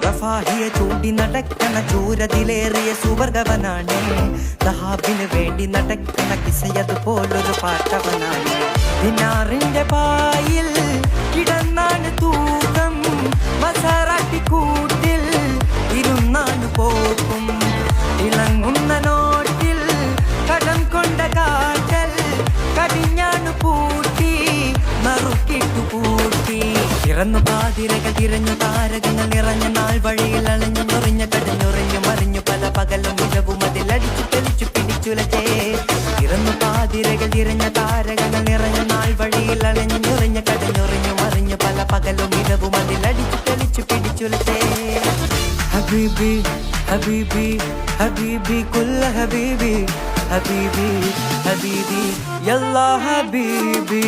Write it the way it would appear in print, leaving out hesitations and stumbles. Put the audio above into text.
റഫാഹിയെ ചൂണ്ടി നടക്കണ ചൂരതിലേറിയ സുവർഗവനാണ്. ദഹാബിന് വേണ്ടി നടക്കണ കിസയതുപോലൊരു പാട്ടവനാണ്. ദിനാറിന്റെ പായിൽ കിടന്നാണ് തൂക്കം, മസാറാട്ടി കൂട്ടിൽ ഇരുന്നാണ് പോക്കും. തിളങ്ങുന്ന നോട്ടിൽ കടം കൊണ്ട കാറ്റൽ കടിഞ്ഞാണ് പൂട്ടി മറുക്കിട്ടു പൂട്ടി. ഇറന്നു പാതിരകൾ തിരഞ്ഞു താരകങ്ങൾ നിറഞ്ഞ നാൾ വഴിയിൽ അലഞ്ഞു ഞൊറിഞ്ഞ കടഞ്ഞുറിഞ്ഞു മറിഞ്ഞു പല പകലും ഇഴവും അതിലടിച്ചു തെളിച്ചു പിടിച്ചുലച്ചേ. ഇറന്നു പാതിരകൾ തിരഞ്ഞ താരകങ്ങൾ നിറഞ്ഞ നാൾ വഴിയിൽ അലഞ്ഞു ഞൊറിഞ്ഞ കടഞ്ഞുറിഞ്ഞു മറിഞ്ഞു പല പകലും ഇഴവും അതിലടിച്ചു തെളിച്ചു പിടിച്ചുലച്ചേ. ഹബീബി ഹബീബി ഹബീബി കുല്ല ഹബീബി ഹബീബി ഹബീബി യല്ലാ ഹബീബി.